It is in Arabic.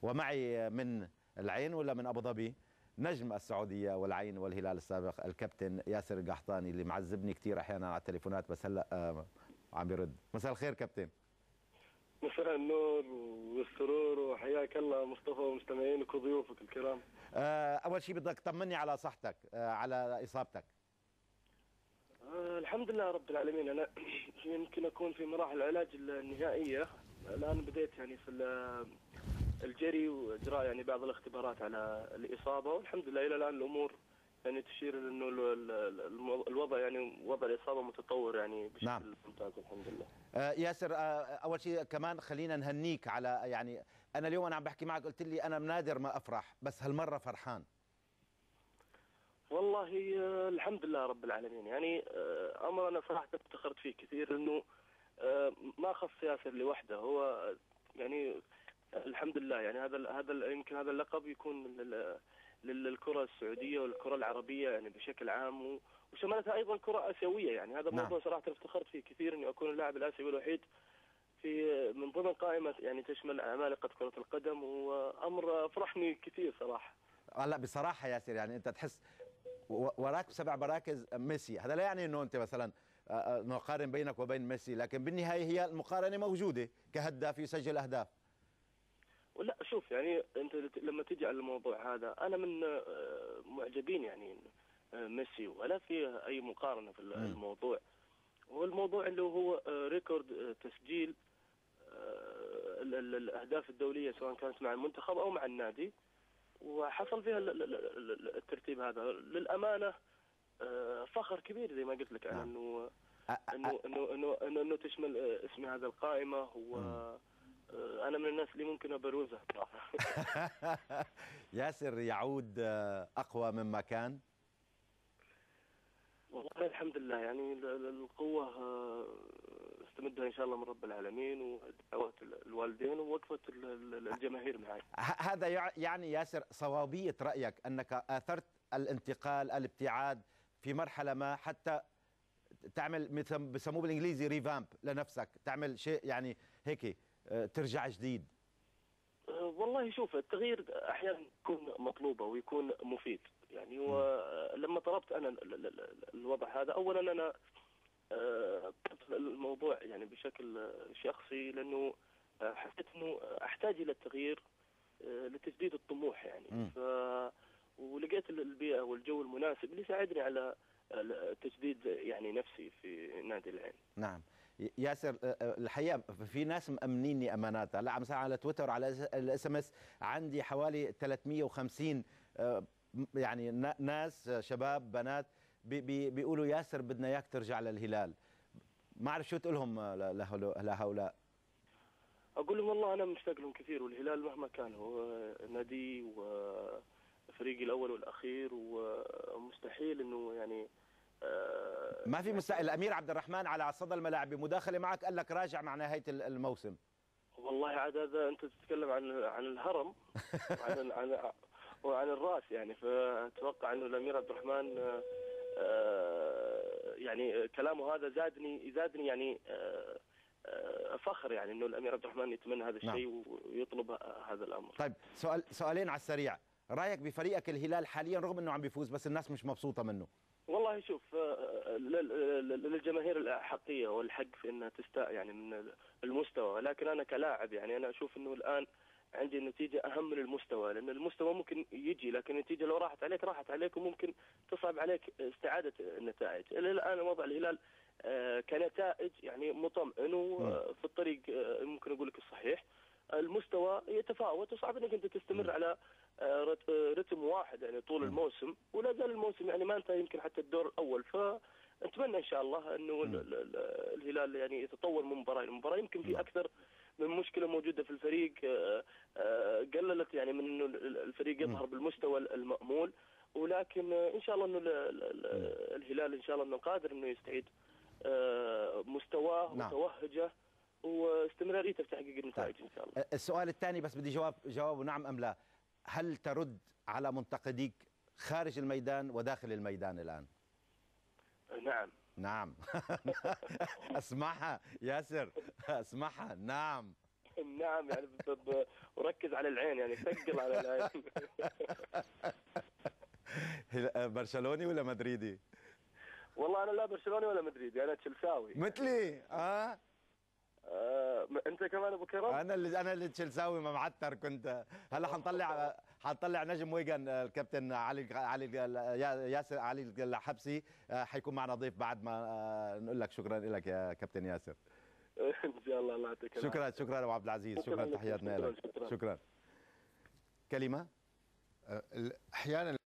ومعي من العين ولا من أبو ظبي نجم السعودية والعين والهلال السابق الكابتن ياسر القحطاني اللي معذبني كثير أحيانا على التليفونات، بس هلأ عم بيرد. مساء الخير كابتن. مساء النور والسرور وحياك الله مصطفى ومستمعينك وضيوفك الكرام. أول شيء بدك تطمني على صحتك، على إصابتك. الحمد لله رب العالمين. أنا يمكن أكون في مراحل العلاج النهائية الآن. بديت يعني في الجري وإجراء يعني بعض الاختبارات على الإصابة، والحمد لله إلى الآن الأمور يعني تشير إنه الوضع يعني وضع الإصابة متطور يعني بشكل نعم. ممتاز الحمد لله. ياسر، أول شيء كمان خلينا نهنيك على يعني أنا اليوم أنا عم بحكي معك قلت لي أنا نادر ما أفرح، بس هالمرة فرحان. والله الحمد لله رب العالمين. يعني أمر أنا صراحة افتخرت فيه كثير، إنه ما خص ياسر لوحده، هو يعني الحمد لله. يعني هذا يمكن هذا اللقب يكون للكرة السعودية والكرة العربية يعني بشكل عام، وشملتها أيضا كرة آسيوية. يعني هذا نعم. موضوع صراحة افتخرت فيه كثير، إني أكون اللاعب الآسيوي الوحيد في من ضمن قائمة يعني تشمل عمالقة كرة القدم، وأمر فرحني كثير صراحة. لا بصراحة ياسر، يعني أنت تحس وراك 7 مراكز ميسي، هذا لا يعني أنه أنت مثلا نقارن بينك وبين ميسي، لكن بالنهاية هي المقارنة موجودة كهداف يسجل أهداف. ولا شوف، يعني انت لما تجي على الموضوع هذا، انا من معجبين يعني ميسي، ولا في اي مقارنه في الموضوع. هو الموضوع اللي هو ريكورد تسجيل الاهداف الدوليه، سواء كانت مع المنتخب او مع النادي، وحصل فيها الترتيب هذا. للامانه فخر كبير زي ما قلت لك. انا انه تشمل اسمي هذا القائمه. أنا من الناس اللي ممكن أبروزها صراحة. ياسر يعود أقوى مما كان؟ والله الحمد لله. يعني القوة استمدها إن شاء الله من رب العالمين، ودعوات الوالدين ووقفة الجماهير معي. هذا يعني ياسر صوابية رأيك أنك آثرت الانتقال، الابتعاد في مرحلة ما، حتى تعمل بسموه بالإنجليزي ريفامب لنفسك، تعمل شيء يعني هيك ترجع جديد. والله شوف، التغيير احيانا يكون مطلوبه ويكون مفيد. يعني ولما طلبت انا الوضع هذا، اولا انا الموضوع يعني بشكل شخصي، لانه حسيت انه احتاج الى التغيير لتجديد الطموح. يعني ولقيت البيئه والجو المناسب اللي يساعدني على تجديد يعني نفسي في نادي العين. نعم ياسر، الحقيقه في ناس مأمنيني امانات. هلا عم على تويتر على الاس ام اس عندي حوالي 350 يعني ناس شباب بنات بيقولوا ياسر بدنا اياك ترجع للهلال. ما اعرف شو تقول لهم لهؤلاء. اقول لهم والله انا مشتاق لهم كثير، والهلال مهما كان هو نادي وفريقي الاول والاخير، ومستحيل انه يعني ما في مستقبل. الامير عبد الرحمن على صدى الملاعب بمداخله معك قال لك راجع مع نهايه الموسم. والله عاد هذا انت تتكلم عن الهرم وعن الراس يعني. فاتوقع انه الامير عبد الرحمن يعني كلامه هذا زادني يعني فخر، يعني انه الامير عبد الرحمن يتمنى هذا الشيء ويطلب هذا الامر. طيب سؤالين على السريع، رايك بفريقك الهلال حاليا رغم انه عم بيفوز بس الناس مش مبسوطه منه؟ والله شوف، للجماهير الأحقية والحق في أنها تستاء يعني من المستوى، ولكن أنا كلاعب يعني أنا أشوف أنه الآن عندي النتيجة أهم من المستوى، لأن المستوى ممكن يجي، لكن النتيجة لو راحت عليك وممكن تصعب عليك استعادة النتائج. إلى الآن وضع الهلال كنتائج يعني مطمئن وفي الطريق ممكن أقول لك الصحيح. المستوى يتفاوت وصعب أنك أنت تستمر على رتم واحد يعني طول الموسم، ولا زال الموسم يعني ما انتهى يمكن حتى الدور الاول. فنتمنى ان شاء الله انه الهلال يعني يتطور من مباراه لمباراه. يمكن في اكثر من مشكله موجوده في الفريق قللت يعني من انه الفريق يظهر بالمستوى المأمول، ولكن ان شاء الله انه الهلال ان شاء الله انه قادر انه يستعيد مستواه وتوهجه واستمراريته في تحقيق النتائج ان شاء الله. السؤال الثاني بس بدي جوابه نعم ام لا. هل ترد على منتقديك خارج الميدان وداخل الميدان الآن؟ نعم. اسمعها ياسر، اسمعها. نعم. نعم يعني وركز على العين، يعني ثقل على العين. برشلوني ولا مدريدي؟ والله انا لا برشلوني ولا مدريدي، انا تشيلساوي. مثلي انت كمان ابو كرم؟ انا اللي تشيلساوي معتر كنت. هلا حنطلع نجم ويغان الكابتن ياسر علي الحبسي، حيكون معنا ضيف بعد ما نقول لك شكرا لك يا كابتن ياسر. ان شاء الله. الله يعطيك العافيه. شكرا ابو عبد العزيز، شكرا تحياتنا لك. شكرا. كلمه احيانا